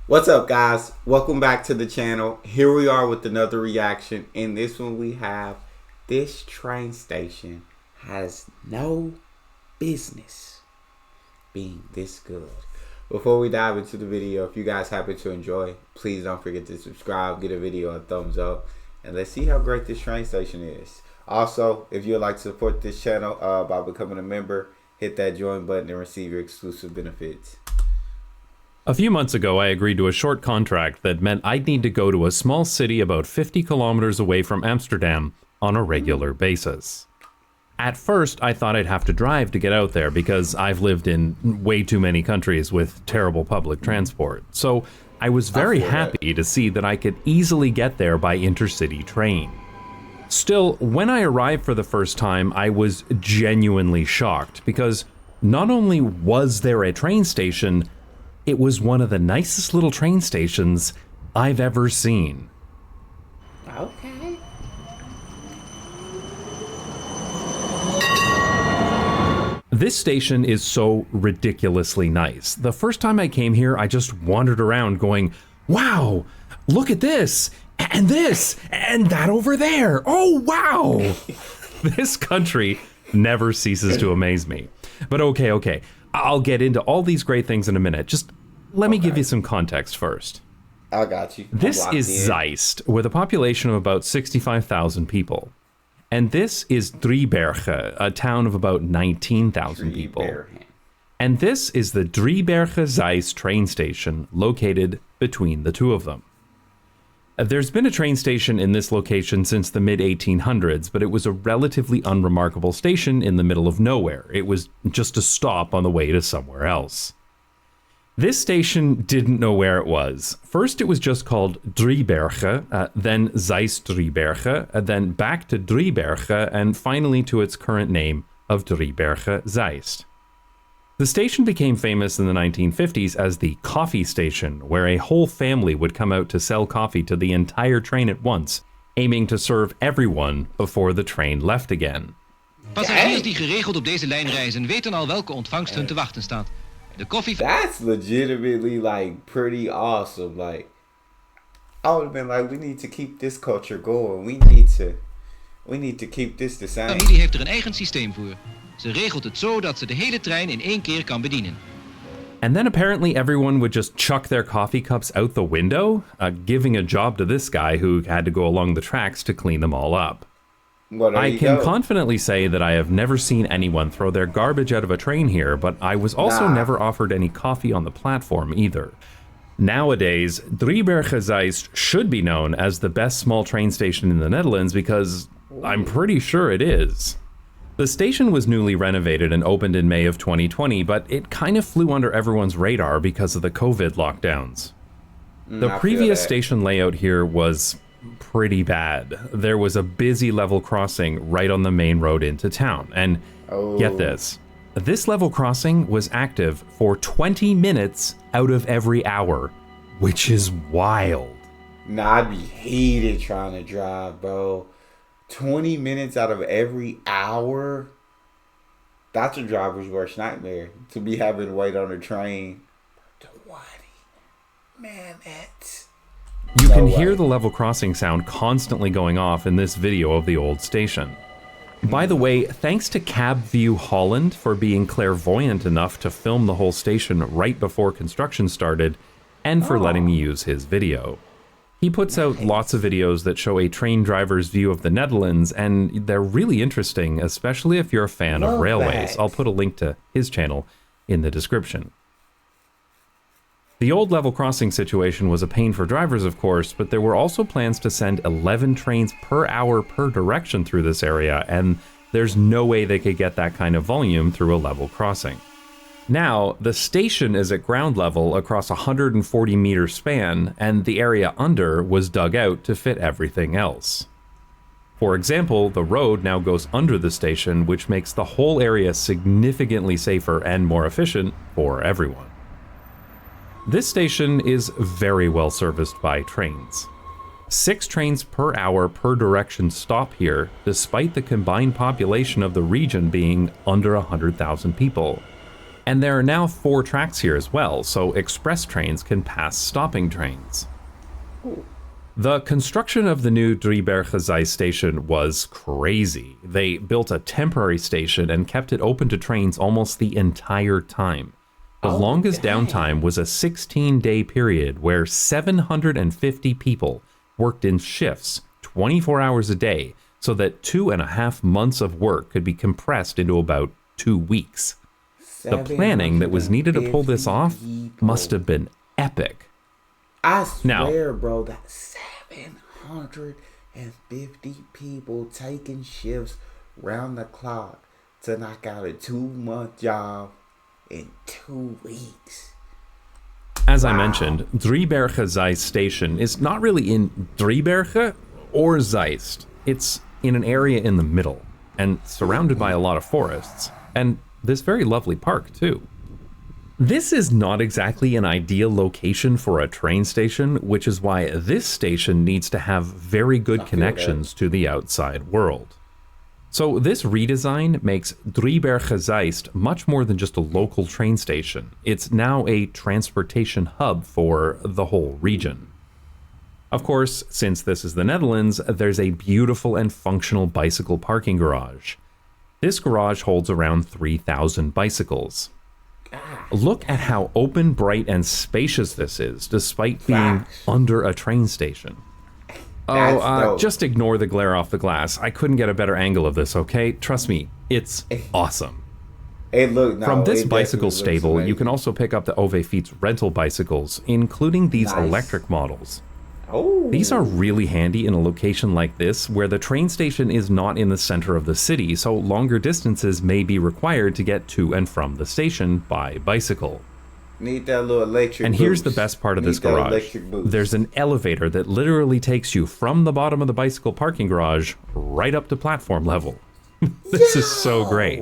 What's up, guys? Welcome back to the channel. Here we are with another reaction. In this one we have, this train station has no business being this good. Before we dive into the video, if you guys happen to enjoy, please don't forget to subscribe, give a video a thumbs up, and let's see how great this train station is. Also, if you'd like to support this channel by becoming a member, hit that join button and receive your exclusive benefits. A few months ago, I agreed to a short contract that meant I'd need to go to a small city about 50 kilometers away from Amsterdam on a regular basis. At first, I thought I'd have to drive to get out there because I've lived in way too many countries with terrible public transport. So I was very happy to see that I could easily get there by intercity train. Still, when I arrived for the first time, I was genuinely shocked because not only was there a train station, it was one of the nicest little train stations I've ever seen. Okay. This station is so ridiculously nice. The first time I came here, I just wandered around going, wow, look at this, and that over there. Oh, wow. This country never ceases to amaze me. But okay. I'll get into all these great things in a minute. Just let me give you some context first. I got you. This is Zeist, with a population of about 65,000 people. And this is Driebergen, a town of about 19,000 people. And this is the Driebergen Zeist train station, located between the two of them. There's been a train station in this location since the mid-1800s, but it was a relatively unremarkable station in the middle of nowhere. It was just a stop on the way to somewhere else. This station didn't know where it was. First it was just called Driebergen, then Zeist Driebergen, then back to Driebergen, and finally to its current name of Driebergen Zeist. The station became famous in the 1950s as the coffee station, where a whole family would come out to sell coffee to the entire train at once, aiming to serve everyone before the train left again. Passagiers die geregeld op deze lijn reizen weten al welke ontvangst hun te wachten staat. De koffie... That's legitimately like pretty awesome. Like, I would have been like, we need to keep this culture going. We need to keep this the same. De familie heeft er een eigen systeem voor. Ze regelt het zo dat ze de hele trein in één keer kan bedienen. And then apparently everyone would just chuck their coffee cups out the window, giving a job to this guy who had to go along the tracks to clean them all up. Well, I can confidently say that I have never seen anyone throw their garbage out of a train here, but I was also never offered any coffee on the platform either. Nowadays, Driebergen Zeist should be known as the best small train station in the Netherlands because I'm pretty sure it is. The station was newly renovated and opened in May of 2020, but it kind of flew under everyone's radar because of the COVID lockdowns. The previous station layout here was pretty bad. There was a busy level crossing right on the main road into town, and get this level crossing was active for 20 minutes out of every hour, which is wild. Nah, I'd be heated trying to drive, bro. 20 minutes out of every hour? That's a driver's worst nightmare, to be having to wait on a train. 20 minutes. You can hear the level crossing sound constantly going off in this video of the old station. By the way, thanks to CabView Holland for being clairvoyant enough to film the whole station right before construction started, and for letting me use his video. He puts out lots of videos that show a train driver's view of the Netherlands, and they're really interesting, especially if you're a fan of railways. I'll put a link to his channel in the description. The old level crossing situation was a pain for drivers, of course, but there were also plans to send 11 trains per hour per direction through this area, and there's no way they could get that kind of volume through a level crossing. Now, the station is at ground level across a 140-meter span, and the area under was dug out to fit everything else. For example, the road now goes under the station, which makes the whole area significantly safer and more efficient for everyone. This station is very well serviced by trains. 6 trains per hour per direction stop here, despite the combined population of the region being under 100,000 people. And there are now 4 tracks here as well, so express trains can pass stopping trains. The construction of the new Driebergen station was crazy. They built a temporary station and kept it open to trains almost the entire time. The longest downtime was a 16-day period where 750 people worked in shifts 24 hours a day so that 2.5 months of work could be compressed into about 2 weeks. The planning that was needed to pull this off must have been epic. I swear, bro, that's 750 people taking shifts round the clock to knock out a 2-month job in 2 weeks. As I mentioned, Driebergen Zeist station is not really in Driebergen or Zeist. It's in an area in the middle and surrounded by a lot of forests and this very lovely park too. This is not exactly an ideal location for a train station, which is why this station needs to have very good connections to the outside world. So this redesign makes Driebergen Zeist much more than just a local train station. It's now a transportation hub for the whole region. Of course, since this is the Netherlands, there's a beautiful and functional bicycle parking garage. This garage holds around 3,000 bicycles. Look at how open, bright, and spacious this is, despite being under a train station. Just ignore the glare off the glass. I couldn't get a better angle of this, okay? Trust me, it's awesome. From this bicycle stable, you can also pick up the OV Fiets rental bicycles, including these electric models. These are really handy in a location like this, where the train station is not in the center of the city, so longer distances may be required to get to and from the station by bicycle. Need that little electric And here's the best part of this garage. There's an elevator that literally takes you from the bottom of the bicycle parking garage right up to platform level. This is so great.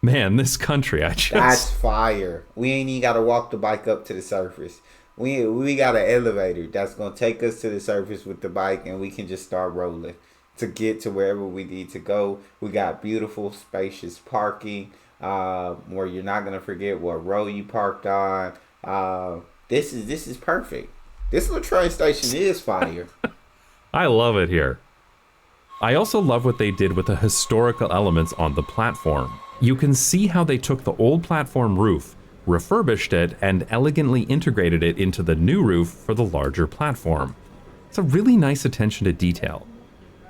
Man, this country, That's fire. We ain't even got to walk the bike up to the surface. We got an elevator that's going to take us to the surface with the bike, and we can just start rolling to get to wherever we need to go. We got beautiful, spacious parking where you're not going to forget what row you parked on. This is perfect. This little train station is fire. I love it here. I also love what they did with the historical elements on the platform. You can see how they took the old platform roof, refurbished it, and elegantly integrated it into the new roof for the larger platform. It's a really nice attention to detail.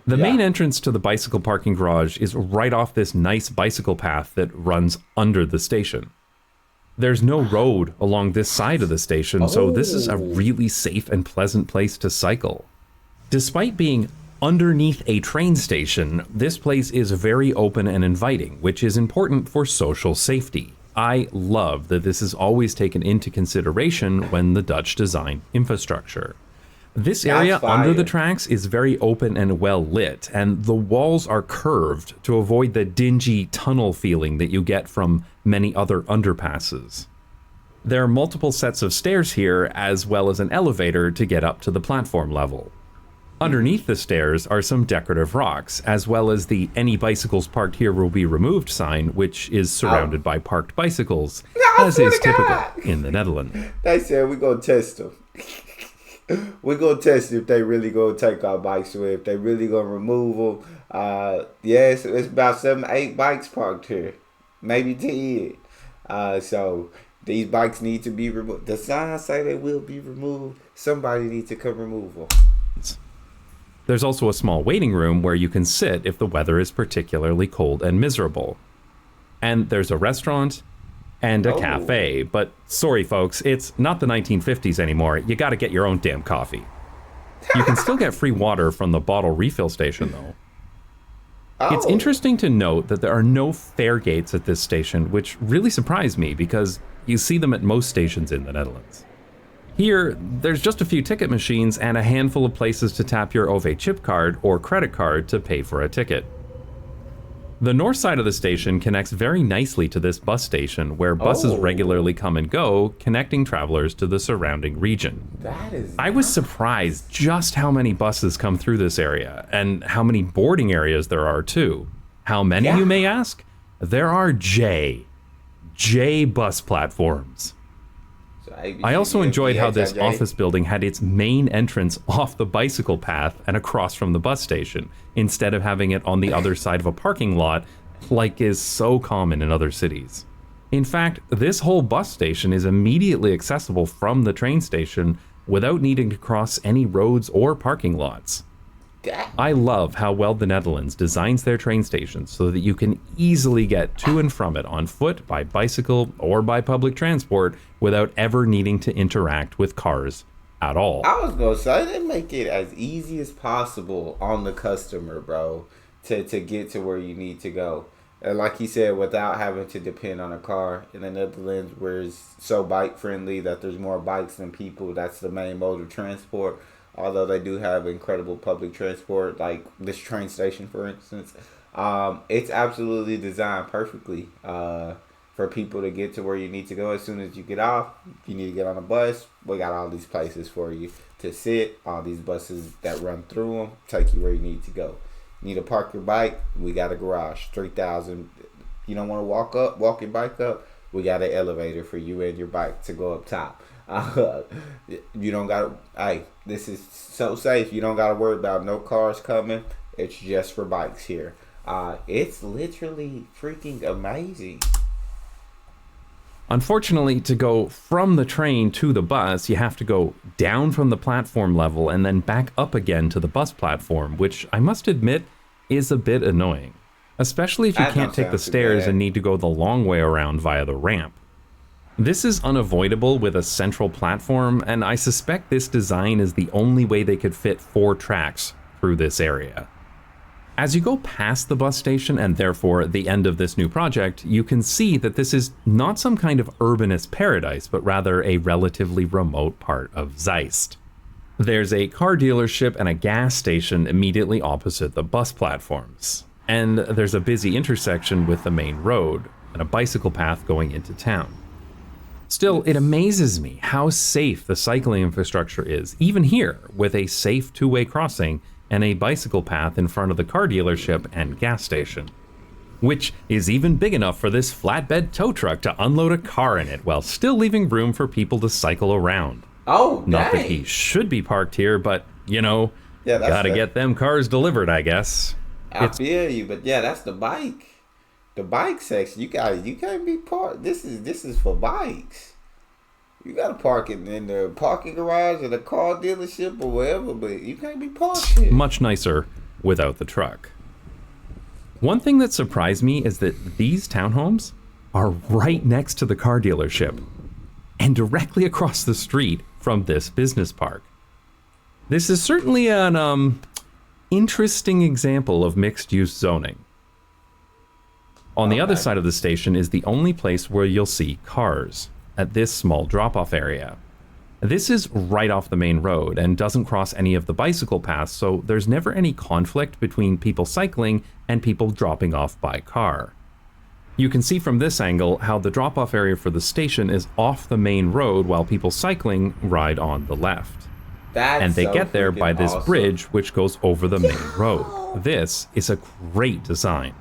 The main entrance to the bicycle parking garage is right off this nice bicycle path that runs under the station. There's no road along this side of the station, so this is a really safe and pleasant place to cycle. Despite being underneath a train station, this place is very open and inviting, which is important for social safety. I love that this is always taken into consideration when the Dutch design infrastructure. This area under the tracks is very open and well lit, and the walls are curved to avoid the dingy tunnel feeling that you get from many other underpasses. There are multiple sets of stairs here, as well as an elevator to get up to the platform level. Underneath the stairs are some decorative rocks, as well as the "Any bicycles parked here will be removed" sign, which is surrounded by parked bicycles, as is typical in the Netherlands. They said we're going to test them. We're going to test if they really going to take our bikes away, if they really going to remove them. Yes, it's about 7-8 bikes parked here, maybe 10. So these bikes need to be removed. The signs say they will be removed. Somebody needs to come remove them. There's also a small waiting room where you can sit if the weather is particularly cold and miserable. And there's a restaurant and a cafe, but sorry folks, it's not the 1950s anymore. You gotta get your own damn coffee. You can still get free water from the bottle refill station though. It's interesting to note that there are no fare gates at this station, which really surprised me because you see them at most stations in the Netherlands. Here, there's just a few ticket machines and a handful of places to tap your OV chip card or credit card to pay for a ticket. The north side of the station connects very nicely to this bus station, where buses regularly come and go, connecting travelers to the surrounding region. I was surprised just how many buses come through this area, and how many boarding areas there are too. How many, you may ask? There are J bus platforms. So I also enjoyed how this BHIJ. office building had its main entrance off the bicycle path and across from the bus station, instead of having it on the other side of a parking lot, like is so common in other cities. In fact, this whole bus station is immediately accessible from the train station without needing to cross any roads or parking lots. I love how well the Netherlands designs their train stations so that you can easily get to and from it on foot, by bicycle, or by public transport without ever needing to interact with cars at all. I was gonna say they make it as easy as possible on the customer, bro, to get to where you need to go. And like he said, without having to depend on a car. In the Netherlands, where it's so bike friendly that there's more bikes than people, that's the main mode of transport. Although they do have incredible public transport, like this train station, for instance. It's absolutely designed perfectly for people to get to where you need to go as soon as you get off. If you need to get on a bus, we got all these places for you to sit. All these buses that run through them take you where you need to go. You need to park your bike, we got a garage, 3,000. You don't want to walk your bike up, we got an elevator for you and your bike to go up top. You don't got to, hey, this is so safe. You don't got to worry about no cars coming. It's just for bikes here. It's literally freaking amazing. Unfortunately, to go from the train to the bus, you have to go down from the platform level and then back up again to the bus platform, which I must admit is a bit annoying, especially if you can't take the stairs and need to go the long way around via the ramp. This is unavoidable with a central platform, and I suspect this design is the only way they could fit 4 tracks through this area. As you go past the bus station, and therefore the end of this new project, you can see that this is not some kind of urbanist paradise, but rather a relatively remote part of Zeist. There's a car dealership and a gas station immediately opposite the bus platforms. And there's a busy intersection with the main road, and a bicycle path going into town. Still, it amazes me how safe the cycling infrastructure is, even here, with a safe two-way crossing and a bicycle path in front of the car dealership and gas station, which is even big enough for this flatbed tow truck to unload a car in it while still leaving room for people to cycle around. Oh, not dang. that he should be parked here, but, you know, Yeah, that's gotta the- get them cars delivered, I guess. I feel you, but yeah, that's the bike. The bike section, you can't be parked. This is for bikes. You gotta park it in the parking garage or the car dealership or wherever, but you can't be parked here. Much nicer without the truck. One thing that surprised me is that these townhomes are right next to the car dealership and directly across the street from this business park. This is certainly an interesting example of mixed-use zoning. On the other side of the station is the only place where you'll see cars, at this small drop-off area. This is right off the main road and doesn't cross any of the bicycle paths, so there's never any conflict between people cycling and people dropping off by car. You can see from this angle how the drop-off area for the station is off the main road while people cycling ride on the left. And they get there by this bridge which goes over the main road. This is a great design.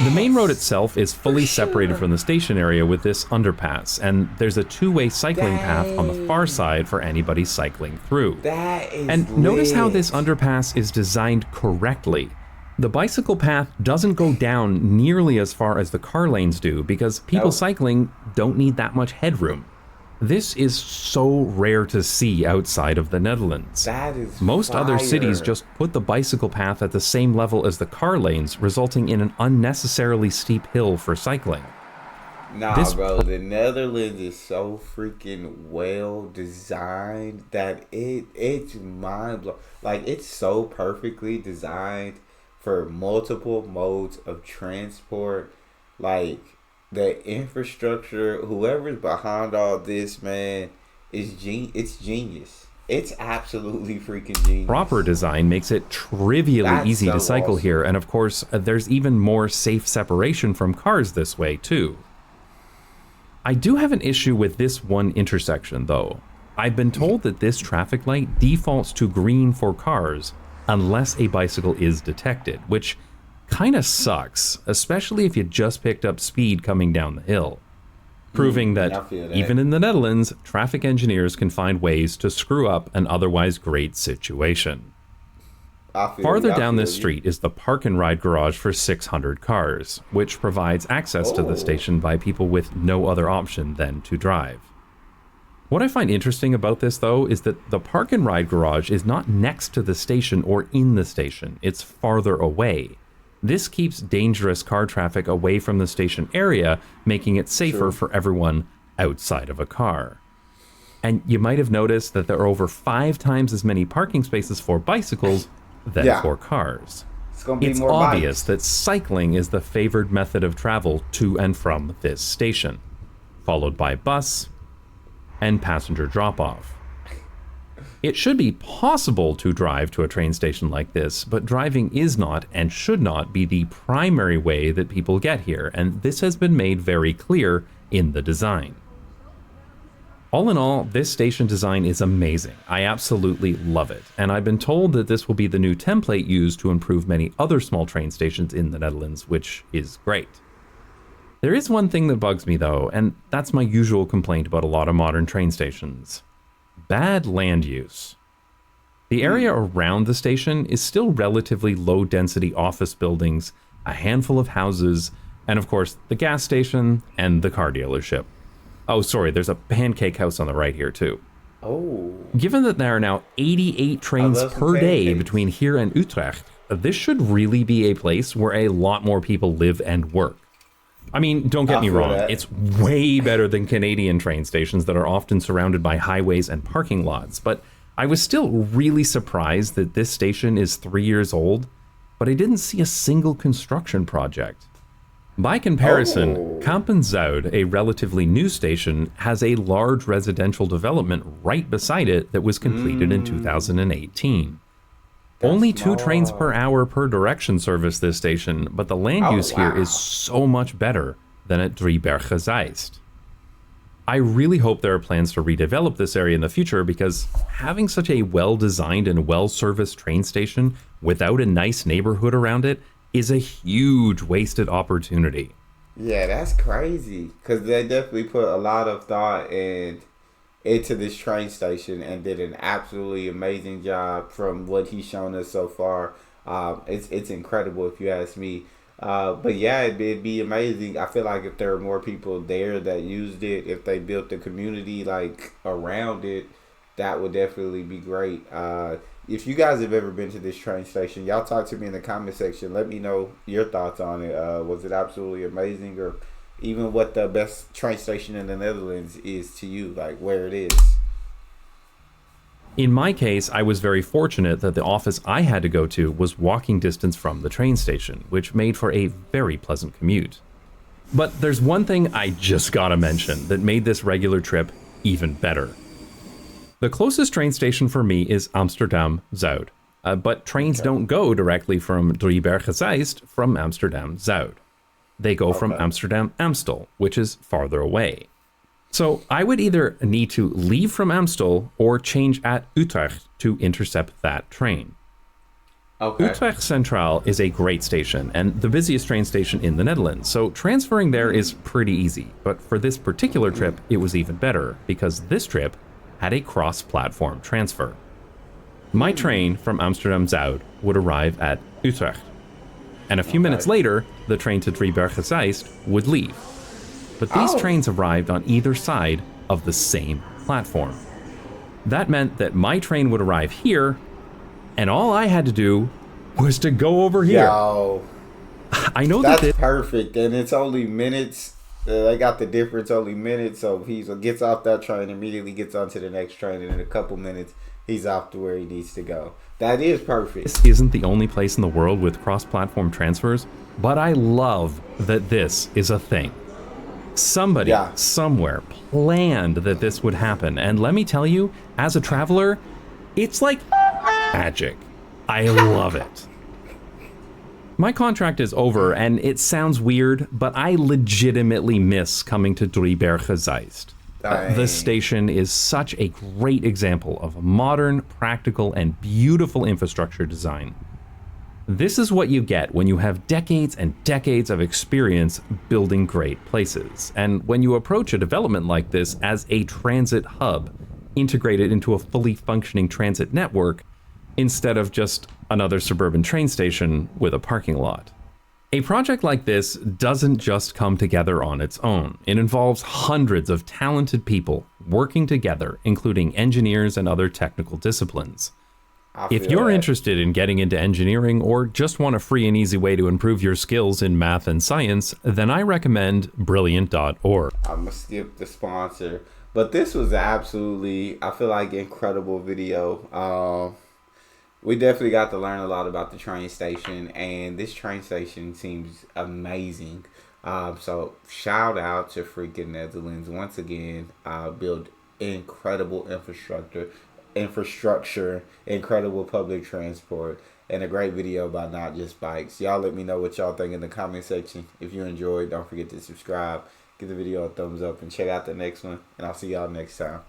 The main road itself is fully separated from the station area with this underpass, and there's a two-way cycling path on the far side for anybody cycling through. That is And notice how this underpass is designed correctly. The bicycle path doesn't go down nearly as far as the car lanes do because people cycling don't need that much headroom. This is so rare to see outside of the Netherlands. That is Most other fire. cities just put the bicycle path at the same level as the car lanes, resulting in an unnecessarily steep hill for cycling. Nah, bro, the Netherlands is so freaking well designed that it's mind blowing. Like, it's so perfectly designed for multiple modes of transport. Like, the infrastructure, whoever's behind all this, man, it's genius. It's absolutely freaking genius. Proper design makes it trivially easy to cycle here, and of course, there's even more safe separation from cars this way, too. I do have an issue with this one intersection, though. I've been told that this traffic light defaults to green for cars unless a bicycle is detected, which kind of sucks, especially if you just picked up speed coming down the hill. Proving that even in the Netherlands, traffic engineers can find ways to screw up an otherwise great situation. Farther down this street is the park and ride garage for 600 cars, which provides access to the station by people with no other option than to drive. What I find interesting about this, though, is that the park and ride garage is not next to the station or in the station. It's farther away. This keeps dangerous car traffic away from the station area, making it safer for everyone outside of a car. And you might have noticed that there are over 5 times as many parking spaces for bicycles than for cars. It's obvious that cycling is the favored method of travel to and from this station, followed by bus and passenger drop-off. It should be possible to drive to a train station like this, but driving is not and should not be the primary way that people get here, and this has been made very clear in the design. All in all, this station design is amazing. I absolutely love it, and I've been told that this will be the new template used to improve many other small train stations in the Netherlands, which is great. There is one thing that bugs me though, and that's my usual complaint about a lot of modern train stations. Bad land use. The area around the station is still relatively low-density office buildings, a handful of houses, and of course the gas station and the car dealership. Oh, sorry, there's a pancake house on the right here too. Oh. Given that there are now 88 trains per day between here and Utrecht, this should really be a place where a lot more people live and work. I mean, don't get me wrong, it's way better than Canadian train stations that are often surrounded by highways and parking lots, but I was still really surprised that this station is 3 years old, but I didn't see a single construction project. By comparison, Kampen-Zuid, a relatively new station, has a large residential development right beside it that was completed in 2018. Only 2 trains per hour per direction service this station, but the land use here is so much better than at Driebergen Zeist. I really hope there are plans to redevelop this area in the future, because having such a well-designed and well-serviced train station without a nice neighborhood around it is a huge wasted opportunity. Yeah, that's crazy, because they definitely put a lot of thought into this train station and did an absolutely amazing job from what he's shown us so far. It's incredible if you ask me. But yeah, it'd be amazing. I feel like if there were more people there that used it, if they built the community like around it, that would definitely be great. If you guys have ever been to this train station, y'all talk to me in the comment section. Let me know your thoughts on it. Was it absolutely amazing, or even what the best train station in the Netherlands is to you, like where it is? In my case, I was very fortunate that the office I had to go to was walking distance from the train station, which made for a very pleasant commute. But there's one thing I just gotta mention that made this regular trip even better. The closest train station for me is Amsterdam-Zuid, but trains don't go directly from Driebergen Zeist from Amsterdam-Zuid. They go from Amsterdam-Amstel, which is farther away. So I would either need to leave from Amstel or change at Utrecht to intercept that train. Utrecht Centraal is a great station and the busiest train station in the Netherlands, so transferring there is pretty easy. But for this particular trip, it was even better, because this trip had a cross-platform transfer. My train from Amsterdam-Zuid would arrive at Utrecht, and a few minutes later, the train to Driebergen Zeist would leave. But these trains arrived on either side of the same platform. That meant that my train would arrive here, and all I had to do was to go over here. Yo, I know that's perfect, and it's only minutes. They got the difference, only minutes, so he gets off that train, immediately gets onto the next train, and in a couple minutes, he's off to where he needs to go. That is perfect. This isn't the only place in the world with cross-platform transfers, but I love that this is a thing. Somebody, somewhere, planned that this would happen, and let me tell you, as a traveler, it's like magic. I love it. My contract is over, and it sounds weird, but I legitimately miss coming to Driebergen Zeist. This station is such a great example of modern, practical, and beautiful infrastructure design. This is what you get when you have decades and decades of experience building great places. And when you approach a development like this as a transit hub, integrated into a fully functioning transit network, instead of just another suburban train station with a parking lot. A project like this doesn't just come together on its own. It involves hundreds of talented people working together, including engineers and other technical disciplines. If you're interested in getting into engineering or just want a free and easy way to improve your skills in math and science, then I recommend brilliant.org. I'm going to skip the sponsor, but this was absolutely, I feel like, incredible video. We definitely got to learn a lot about the train station, and this train station seems amazing. So shout out to freaking Netherlands once again. Build incredible infrastructure, incredible public transport, and a great video about not just bikes. Y'all let me know what y'all think in the comment section. If you enjoyed, don't forget to subscribe, give the video a thumbs up, and check out the next one. And I'll see y'all next time.